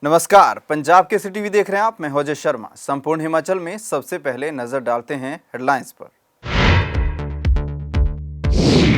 नमस्कार, पंजाब के टीवी देख रहे हैं आप। मैं होजय शर्मा। संपूर्ण हिमाचल में सबसे पहले नजर डालते हैं हेडलाइंस पर।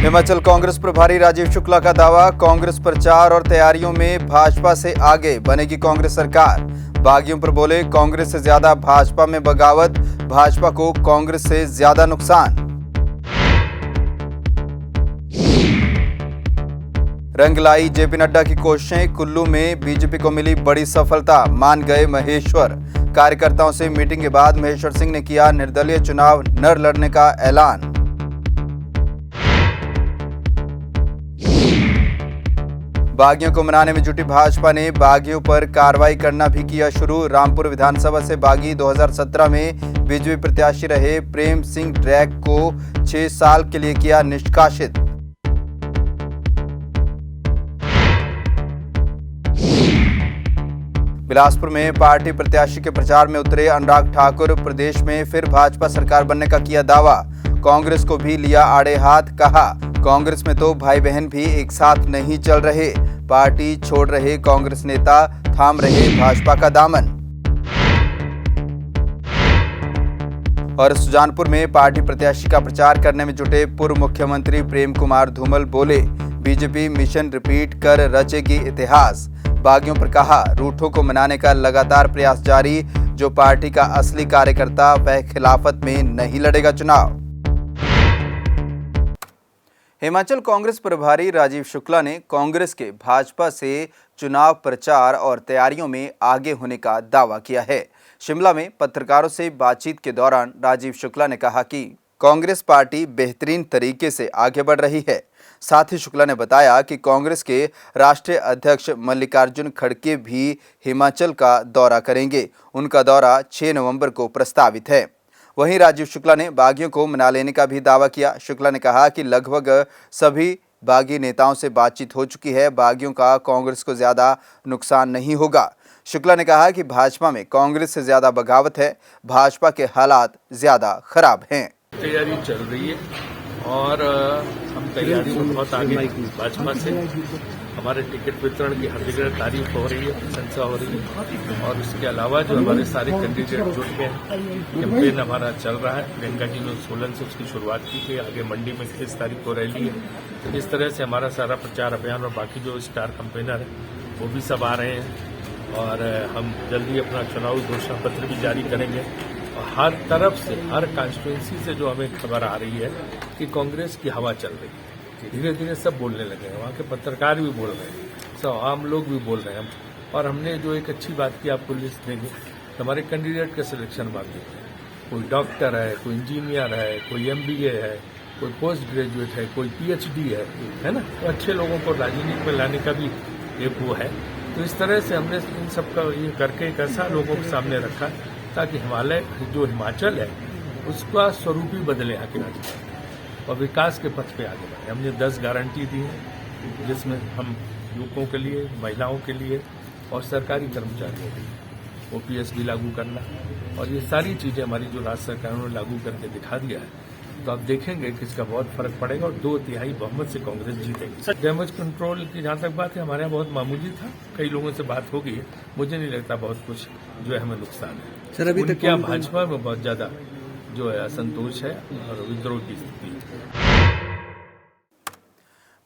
हिमाचल कांग्रेस प्रभारी राजीव शुक्ला का दावा, कांग्रेस प्रचार और तैयारियों में भाजपा से आगे, बनेगी कांग्रेस सरकार। बागियों पर बोले, कांग्रेस से ज्यादा भाजपा में बगावत, भाजपा को कांग्रेस से ज्यादा नुकसान। रंग लाई जेपी नड्डा की कोशिशें, कुल्लू में बीजेपी को मिली बड़ी सफलता, मान गए महेश्वर। कार्यकर्ताओं से मीटिंग के बाद महेश्वर सिंह ने किया निर्दलीय चुनाव न लड़ने का ऐलान। बागियों को मनाने में जुटी भाजपा ने बागियों पर कार्रवाई करना भी किया शुरू। रामपुर विधानसभा से बागी 2017 में बीजेपी प्रत्याशी रहे प्रेम सिंह ड्रैग को 6 साल के लिए किया निष्कासित। बिलासपुर में पार्टी प्रत्याशी के प्रचार में उतरे अनुराग ठाकुर, प्रदेश में फिर भाजपा सरकार बनने का किया दावा। कांग्रेस को भी लिया आड़े हाथ, कहा कांग्रेस में तो भाई बहन भी एक साथ नहीं चल रहे, पार्टी छोड़ रहे कांग्रेस नेता, थाम रहे भाजपा का दामन। और सुजानपुर में पार्टी प्रत्याशी का प्रचार करने में जुटे पूर्व मुख्यमंत्री प्रेम कुमार धूमल बोले, बीजेपी मिशन रिपीट कर रचेगी इतिहास। बागियों पर कहा, रूठों को मनाने का लगातार प्रयास जारी, जो पार्टी का असली कार्यकर्ता वह खिलाफत में नहीं लड़ेगा चुनाव। हिमाचल कांग्रेस प्रभारी राजीव शुक्ला ने कांग्रेस के भाजपा से चुनाव प्रचार और तैयारियों में आगे होने का दावा किया है। शिमला में पत्रकारों से बातचीत के दौरान राजीव शुक्ला ने कहा कि कांग्रेस पार्टी बेहतरीन तरीके से आगे बढ़ रही है। साथ ही शुक्ला ने बताया कि कांग्रेस के राष्ट्रीय अध्यक्ष मल्लिकार्जुन खड़गे भी हिमाचल का दौरा करेंगे। उनका दौरा 6 नवंबर को प्रस्तावित है। वहीं राजीव शुक्ला ने बागियों को मना लेने का भी दावा किया। शुक्ला ने कहा कि लगभग सभी बागी नेताओं से बातचीत हो चुकी है, बागियों का कांग्रेस को ज्यादा नुकसान नहीं होगा। शुक्ला ने कहा कि भाजपा में कांग्रेस से ज्यादा बगावत है, भाजपा के हालात ज्यादा खराब हैं। तैयारी चल रही है और हम तैयारी में बहुत आगे भाजपा से। हमारे टिकट वितरण की हर जगह तारीफ हो रही है, प्रशंसा हो रही है। और उसके अलावा जो हमारे सारे कैंडिडेट जुट गए, कैंपेन हमारा चल रहा है। प्रियंका जी ने 16 से उसकी शुरुआत की थी, आगे मंडी में 23 तारीख को रैली है। तो इस तरह से हमारा सारा प्रचार अभियान और बाकी जो स्टार कैंपेनर है वो भी सब आ रहे हैं। और हम जल्दी अपना चुनावी घोषणा पत्र भी जारी करेंगे। हर तरफ से, हर कॉन्स्टिट्यूंसी से जो हमें खबर आ रही है कि कांग्रेस की हवा चल रही है। धीरे धीरे सब बोलने लगे हैं, वहाँ के पत्रकार भी बोल रहे हैं, सब आम लोग भी बोल रहे हैं। और हमने जो एक अच्छी बात की, आपको लिस्ट देंगे, तो हमारे कैंडिडेट का सिलेक्शन बाकी है। कोई डॉक्टर है, कोई इंजीनियर है, कोई MBA है, कोई पोस्ट ग्रेजुएट है, कोई PhD है ना। तो अच्छे लोगों को राजनीति में लाने का भी एक वो है। तो इस तरह से हमने इन सबका ये करके एक ऐसा लोगों के सामने रखा ताकि हिमाचल है उसका स्वरूप ही बदले यहाँ के राज्य और विकास के पथ पे आगे बढ़े। हमने 10 गारंटी दी है, जिसमें हम युवकों के लिए, महिलाओं के लिए और सरकारी कर्मचारियों के लिए OPS भी लागू करना, और ये सारी चीज़ें हमारी जो राज्य सरकार ने लागू करके दिखा दिया है। तो आप देखेंगे कि इसका बहुत फर्क पड़ेगा और 2/3 बहुमत से कांग्रेस जीतेगी। डैमेज कंट्रोल की जहाँ तक बात है, हमारे यहाँ बहुत मामूली था, कई लोगों से बात हो गई है, मुझे नहीं लगता बहुत कुछ जो है हमें नुकसान है। सर, अभी तक क्या भाजपा में बहुत ज्यादा जो है असंतोष है और विद्रोह की स्थिति है।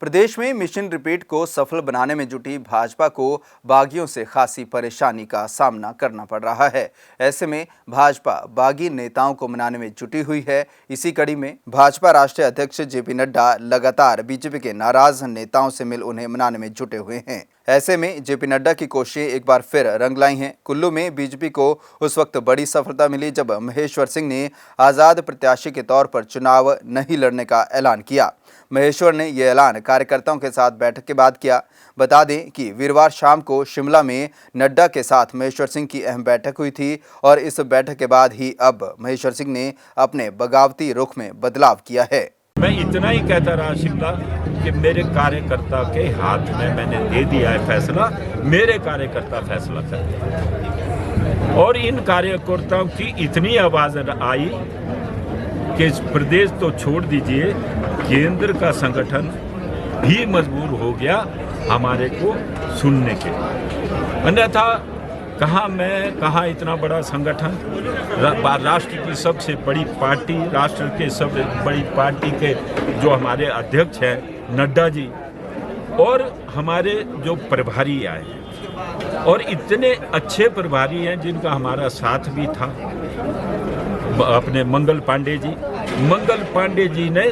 प्रदेश में मिशन रिपीट को सफल बनाने में जुटी भाजपा को बागियों से खासी परेशानी का सामना करना पड़ रहा है। ऐसे में भाजपा बागी नेताओं को मनाने में जुटी हुई है। इसी कड़ी में भाजपा राष्ट्रीय अध्यक्ष JP नड्डा लगातार बीजेपी के नाराज नेताओं से मिल उन्हें मनाने में जुटे हुए हैं। ऐसे में JP नड्डा की कोशिशें एक बार फिर रंग लाई हैं। कुल्लू में बीजेपी को उस वक्त बड़ी सफलता मिली जब महेश्वर सिंह ने आज़ाद प्रत्याशी के तौर पर चुनाव नहीं लड़ने का ऐलान किया। महेश्वर ने यह ऐलान कार्यकर्ताओं के साथ बैठक के बाद किया। बता दें कि वीरवार शाम को शिमला में नड्डा के साथ महेश्वर सिंह की अहम बैठक हुई थी और इस बैठक के बाद ही अब महेश्वर सिंह ने अपने बगावती रुख में बदलाव किया है। मैं इतना ही कहता रहा शिमला कि मेरे कार्यकर्ता के हाथ में मैंने दे दिया है फैसला, मेरे कार्यकर्ता फैसला करते हैं। और इन कार्यकर्ताओं की इतनी आवाज आई कि प्रदेश तो छोड़ दीजिए, केंद्र का संगठन भी मजबूर हो गया हमारे को सुनने के। अन्यथा कहाँ इतना बड़ा संगठन, राष्ट्र की सबसे बड़ी पार्टी, राष्ट्र के सबसे बड़ी पार्टी के जो हमारे अध्यक्ष हैं नड्डा जी, और हमारे जो प्रभारी आए हैं, और इतने अच्छे प्रभारी हैं जिनका हमारा साथ भी था, अपने मंगल पांडे जी ने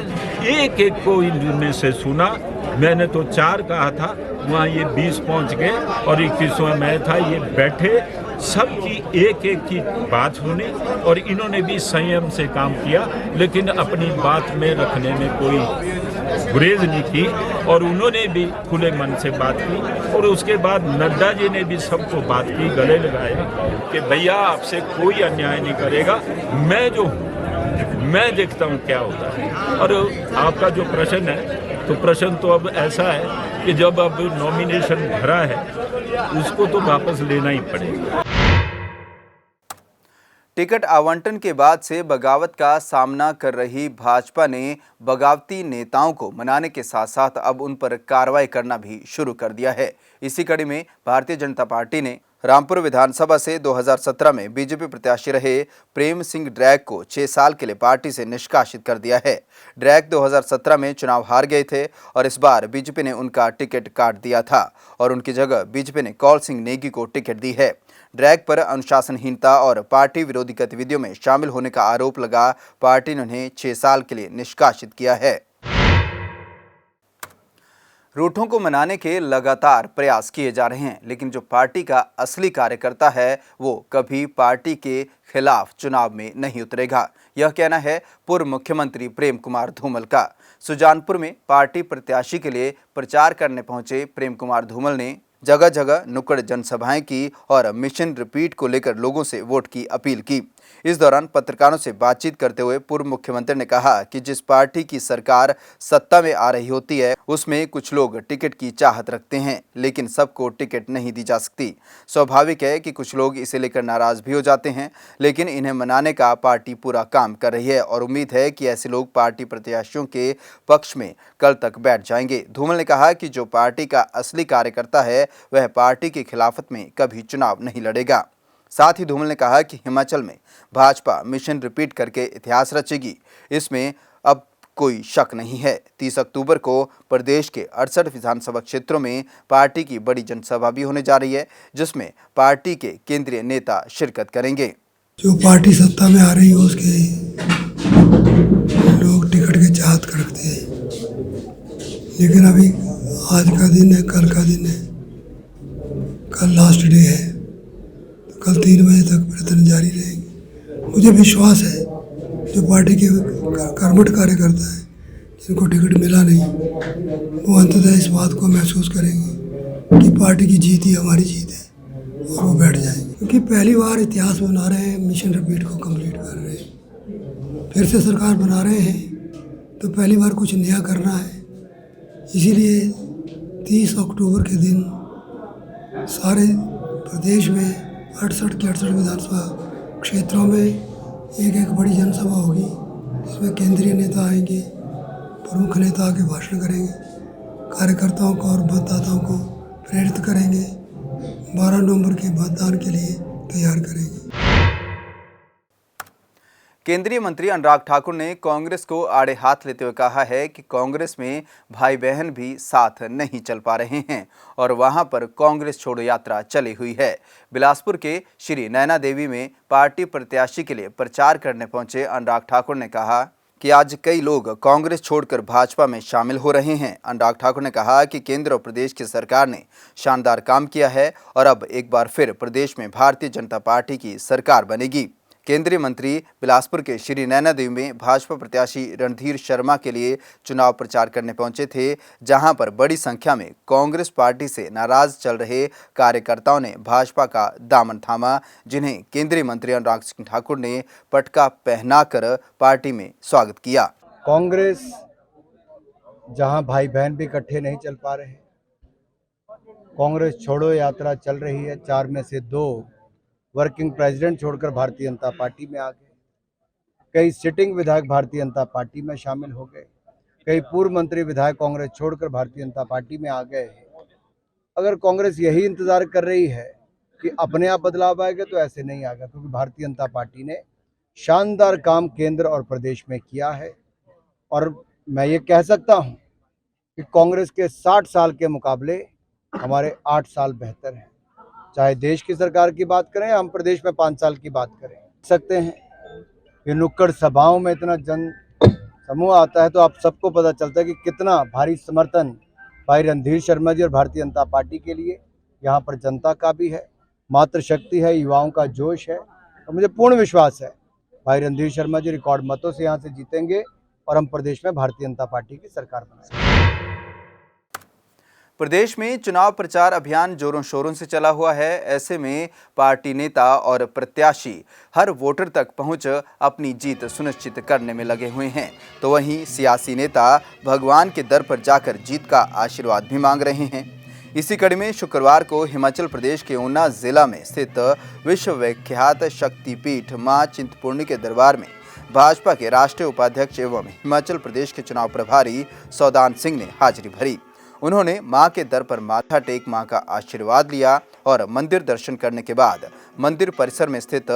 एक एक को इनमें से सुना। मैंने तो 4 कहा था, वहाँ ये 20 पहुँच गए और 21वां मैं था। ये बैठे, सबकी एक एक की बात सुनी और इन्होंने भी संयम से काम किया, लेकिन अपनी बात में रखने में कोई गुरेज नहीं की, और उन्होंने भी खुले मन से बात की। और उसके बाद नड्डा जी ने भी सबको बात की, गले लगाया कि भैया आपसे कोई अन्याय नहीं करेगा, मैं जो हूँ मैं देखता हूँ क्या होता है। और आपका जो प्रश्न है, तो प्रश्न तो अब ऐसा है कि जब अब नॉमिनेशन भरा है उसको तो वापस लेना ही पड़ेगा। टिकट आवंटन के बाद से बगावत का सामना कर रही भाजपा ने बगावती नेताओं को मनाने के साथ साथ अब उन पर कार्रवाई करना भी शुरू कर दिया है। इसी कड़ी में भारतीय जनता पार्टी ने रामपुर विधानसभा से 2017 में बीजेपी प्रत्याशी रहे प्रेम सिंह ड्रैग को 6 साल के लिए पार्टी से निष्कासित कर दिया है। ड्रैग 2017 में चुनाव हार गए थे और इस बार बीजेपी ने उनका टिकट काट दिया था और उनकी जगह बीजेपी ने कौल सिंह नेगी को टिकट दी है। ड्रैग पर अनुशासनहीनता और पार्टी विरोधी गतिविधियों में शामिल होने का आरोप लगा पार्टी ने उन्हें 6 साल के लिए निष्कासित किया है। रूठों को मनाने के लगातार प्रयास किए जा रहे हैं, लेकिन जो पार्टी का असली कार्यकर्ता है वो कभी पार्टी के खिलाफ चुनाव में नहीं उतरेगा। यह कहना है पूर्व मुख्यमंत्री प्रेम कुमार धूमल का। सुजानपुर में पार्टी प्रत्याशी के लिए प्रचार करने पहुंचे प्रेम कुमार धूमल ने जगह जगह नुक्कड़ जनसभाएं की और मिशन रिपीट को लेकर लोगों से वोट की अपील की। इस दौरान पत्रकारों से बातचीत करते हुए पूर्व मुख्यमंत्री ने कहा कि जिस पार्टी की सरकार सत्ता में आ रही होती है उसमें कुछ लोग टिकट की चाहत रखते हैं, लेकिन सबको टिकट नहीं दी जा सकती। स्वाभाविक है कि कुछ लोग इसे लेकर नाराज भी हो जाते हैं, लेकिन इन्हें मनाने का पार्टी पूरा काम कर रही है और उम्मीद है कि ऐसे लोग पार्टी प्रत्याशियों के पक्ष में कल तक बैठ जाएंगे। धूमल ने कहा कि जो पार्टी का असली कार्यकर्ता है वह पार्टी की खिलाफत में कभी चुनाव नहीं लड़ेगा। साथ ही धूमल ने कहा कि हिमाचल में भाजपा मिशन रिपीट करके इतिहास रचेगी, इसमें अब कोई शक नहीं है। 30 अक्टूबर को प्रदेश के 68 विधानसभा क्षेत्रों में पार्टी की बड़ी जनसभा भी होने जा रही है, जिसमें पार्टी के केंद्रीय नेता शिरकत करेंगे। जो पार्टी सत्ता में आ रही है उसके लोग टिकट के चाहत रखते हैं, लेकिन अभी आज का दिन है, कल का दिन है, कल लास्ट डे है, तो कल 3 बजे तक प्रयत्न जारी रहेंगे। मुझे विश्वास है जो पार्टी के कर्मठ कार्यकर्ता हैं जिनको टिकट मिला नहीं, वो अंततः इस बात को महसूस करेंगे कि पार्टी की जीत ही हमारी जीत है और वो बैठ जाएंगे। क्योंकि पहली बार इतिहास बना रहे हैं, मिशन रिपीट को कंप्लीट कर रहे हैं, फिर से सरकार बना रहे हैं, तो पहली बार कुछ नया करना है। इसीलिए 30 अक्टूबर के दिन सारे प्रदेश में 68 के 68 विधानसभा क्षेत्रों में एक बड़ी जनसभा होगी, जिसमें केंद्रीय नेता आएंगे, प्रमुख नेता आके भाषण करेंगे, कार्यकर्ताओं को और मतदाताओं को प्रेरित करेंगे, 12 नवंबर के मतदान के लिए तैयार करेंगे। केंद्रीय मंत्री अनुराग ठाकुर ने कांग्रेस को आड़े हाथ लेते हुए कहा है कि कांग्रेस में भाई बहन भी साथ नहीं चल पा रहे हैं और वहां पर कांग्रेस छोड़ो यात्रा चली हुई है। बिलासपुर के श्री नैना देवी में पार्टी प्रत्याशी के लिए प्रचार करने पहुंचे अनुराग ठाकुर ने कहा कि आज कई लोग कांग्रेस छोड़कर भाजपा में शामिल हो रहे हैं। अनुराग ठाकुर ने कहा कि केंद्र और प्रदेश की सरकार ने शानदार काम किया है और अब एक बार फिर प्रदेश में भारतीय जनता पार्टी की सरकार बनेगी। केंद्रीय मंत्री बिलासपुर के श्री नैना देवी में भाजपा प्रत्याशी रणधीर शर्मा के लिए चुनाव प्रचार करने पहुंचे थे, जहां पर बड़ी संख्या में कांग्रेस पार्टी से नाराज चल रहे कार्यकर्ताओं ने भाजपा का दामन थामा, जिन्हें केंद्रीय मंत्री अनुराग सिंह ठाकुर ने पटका पहनाकर पार्टी में स्वागत किया। कांग्रेस जहां भाई बहन भी इकट्ठे नहीं चल पा रहे, कांग्रेस छोड़ो यात्रा चल रही है। 4 में से 2 वर्किंग प्रेसिडेंट छोड़कर भारतीय जनता पार्टी में आ गए, कई सिटिंग विधायक भारतीय जनता पार्टी में शामिल हो गए, कई पूर्व मंत्री विधायक कांग्रेस छोड़कर भारतीय जनता पार्टी में आ गए। अगर कांग्रेस यही इंतजार कर रही है कि अपने आप बदलाव आएगा, तो ऐसे नहीं आएगा, क्योंकि भारतीय जनता पार्टी ने शानदार काम केंद्र और प्रदेश में किया है। और मैं ये कह सकता हूँ कि कांग्रेस के 60 साल के मुकाबले हमारे 8 साल बेहतर हैं। चाहे देश की सरकार की बात करें, हम प्रदेश में 5 साल की बात करें सकते हैं। ये नुक्कड़ सभाओं में इतना जन समूह आता है, तो आप सबको पता चलता है कि कितना भारी समर्थन भाई रणधीर शर्मा जी और भारतीय जनता पार्टी के लिए यहाँ पर जनता का भी है, मातृशक्ति है, युवाओं का जोश है। और मुझे पूर्ण विश्वास है भाई रणधीर शर्मा जी रिकॉर्ड मतों से यहाँ से जीतेंगे और हम प्रदेश में भारतीय जनता पार्टी की सरकार बनाएंगे। प्रदेश में चुनाव प्रचार अभियान जोरों शोरों से चला हुआ है। ऐसे में पार्टी नेता और प्रत्याशी हर वोटर तक पहुंच अपनी जीत सुनिश्चित करने में लगे हुए हैं, तो वहीं सियासी नेता भगवान के दर पर जाकर जीत का आशीर्वाद भी मांग रहे हैं। इसी कड़ी में शुक्रवार को हिमाचल प्रदेश के ऊना जिला में स्थित विश्वविख्यात शक्तिपीठ मां चिंतपूर्णी के दरबार में भाजपा के राष्ट्रीय उपाध्यक्ष एवं हिमाचल प्रदेश के चुनाव प्रभारी सौदान सिंह ने हाजिरी भरी। उन्होंने मां के दर पर माथा टेक मां का आशीर्वाद लिया और मंदिर दर्शन करने के बाद मंदिर परिसर में स्थित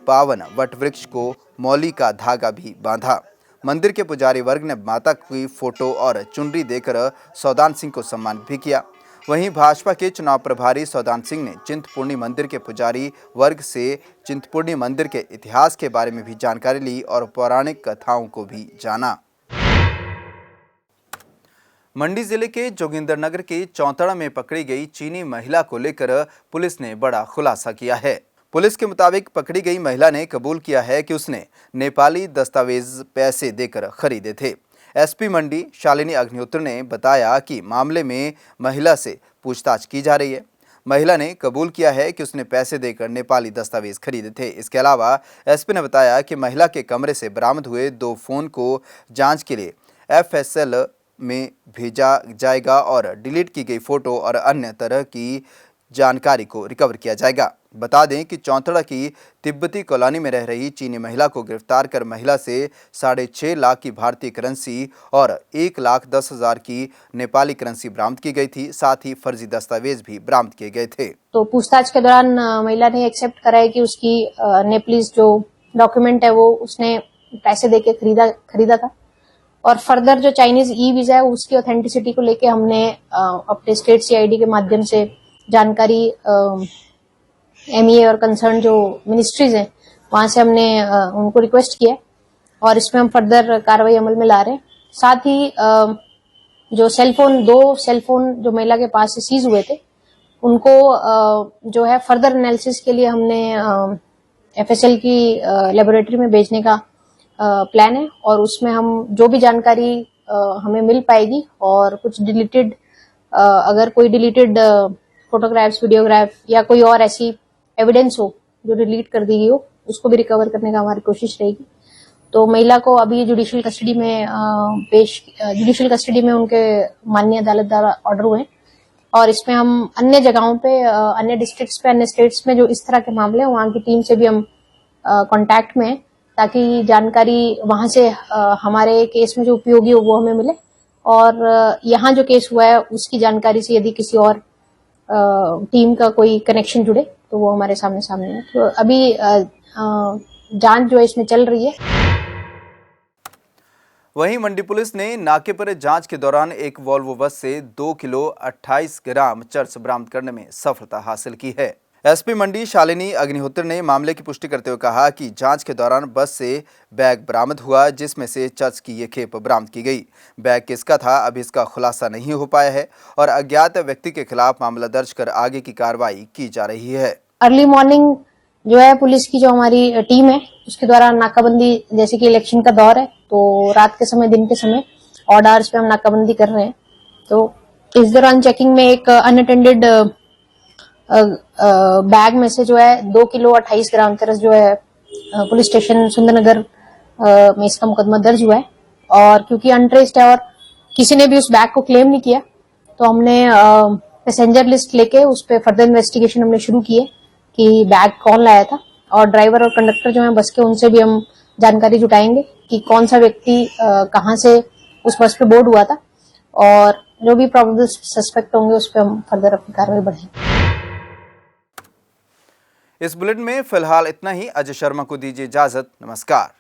पावन वटवृक्ष को मौली का धागा भी बांधा। मंदिर के पुजारी वर्ग ने माता की फोटो और चुनरी देकर सौदान सिंह को सम्मानित भी किया। वहीं भाजपा के चुनाव प्रभारी सौदान सिंह ने चिंतपूर्णी मंदिर के पुजारी वर्ग से चिंतपूर्णी मंदिर के इतिहास के बारे में भी जानकारी ली और पौराणिक कथाओं को भी जाना। मंडी जिले के जोगिंदरनगर के चौंतड़ा में पकड़ी गई चीनी महिला को लेकर पुलिस ने बड़ा खुलासा किया है। पुलिस के मुताबिक पकड़ी गई महिला ने कबूल किया है कि उसने नेपाली दस्तावेज पैसे देकर खरीदे थे। एसपी मंडी शालिनी अग्निहोत्री ने बताया कि मामले में महिला से पूछताछ की जा रही है। महिला ने कबूल किया है कि उसने पैसे देकर नेपाली दस्तावेज खरीदे थे। इसके अलावा एसपी ने बताया कि महिला के कमरे से बरामद हुए 2 फोन को जांच के लिए FSL में भेजा जाएगा और डिलीट की गई फोटो और अन्य तरह की जानकारी को रिकवर किया जाएगा। बता दें कि चौंतड़ा की तिब्बती कॉलोनी में रह रही चीनी महिला को गिरफ्तार कर महिला से 6.5 लाख की भारतीय करेंसी और 1,10,000 की नेपाली करेंसी बरामद की गई थी। साथ ही फर्जी दस्तावेज भी बरामद किए गए थे। तो पूछताछ के दौरान महिला ने एक्सेप्ट करा है कि उसकी नेपलीज जो डॉक्यूमेंट है वो उसने पैसे देके खरीदा था। और फर्दर जो चाइनीज ई वीजा है उसकी ऑथेंटिसिटी को लेके हमने अपने स्टेट CID के माध्यम से जानकारी MEA और कंसर्न जो मिनिस्ट्रीज हैं वहां से हमने उनको रिक्वेस्ट किया और इसमें हम फर्दर कार्रवाई अमल में ला रहे हैं। साथ ही जो दो सेलफोन जो महिला के पास से सीज हुए थे उनको जो है फर्दर एनालिसिस के लिए हमने FSL की लेबोरेटरी में भेजने का प्लान है और उसमें हम जो भी जानकारी हमें मिल पाएगी और कुछ डिलीटेड अगर कोई डिलीटेड फोटोग्राफ्स, वीडियोग्राफ या कोई और ऐसी एविडेंस हो जो डिलीट कर दी गई हो उसको भी रिकवर करने का हमारी कोशिश रहेगी। तो महिला को अभी जुडिशियल कस्टडी में उनके माननीय अदालत द्वारा ऑर्डर हुए और इसमें हम अन्य जगहों पे, अन्य डिस्ट्रिक्ट्स पे, अन्य स्टेट्स में जो इस तरह के मामले हैं वहां की टीम से भी हम कांटेक्ट में हैं ताकि जानकारी वहां से हमारे केस में जो उपयोगी हो वो हमें मिले और यहाँ जो केस हुआ है उसकी जानकारी से यदि किसी और टीम का कोई कनेक्शन जुड़े तो वो हमारे सामने है। तो अभी जांच जो है इसमें चल रही है। वहीं मंडी पुलिस ने नाके पर जांच के दौरान एक वॉल्वो बस से 2 किलो 28 ग्राम चरस बरामद करने में सफलता हासिल की है। एसपी मंडी शालिनी अग्निहोत्री ने मामले की पुष्टि करते हुए कहा कि जांच के दौरान बस से बैग बरामद हुआ जिसमें से चरस की ये खेप बरामद की गई। बैग किसका था अभी इसका खुलासा नहीं हो पाया है और अज्ञात व्यक्ति के खिलाफ मामला दर्ज कर आगे की कार्रवाई की जा रही है। अर्ली मॉर्निंग जो है पुलिस की जो हमारी टीम है उसके द्वारा नाकाबंदी, जैसे कि इलेक्शन का दौर है तो रात के समय, दिन के समय ऑड आवर्स पे हम नाकाबंदी कर रहे हैं। तो इस दौरान चेकिंग में एक अनअटेंडेड बैग में से जो है 2 किलो 28 ग्राम चरस जो है पुलिस स्टेशन सुंदरनगर में इसका मुकदमा दर्ज हुआ है और क्योंकि अनट्रेस्ड है और किसी ने भी उस बैग को क्लेम नहीं किया तो हमने पैसेंजर लिस्ट लेके उस पर फर्दर इन्वेस्टिगेशन हमने शुरू की है कि बैग कौन लाया था और ड्राइवर और कंडक्टर जो है बस के उनसे भी हम जानकारी जुटाएंगे कि कौन सा व्यक्ति कहाँ से उस बस पे बोर्ड हुआ था और जो भी प्रोबेबल सस्पेक्ट होंगे उस पर हम फर्दर अपनी कार्रवाई बढ़ाएंगे। इस बुलेटिन में फिलहाल इतना ही। अजय शर्मा को दीजिए इजाजत। नमस्कार।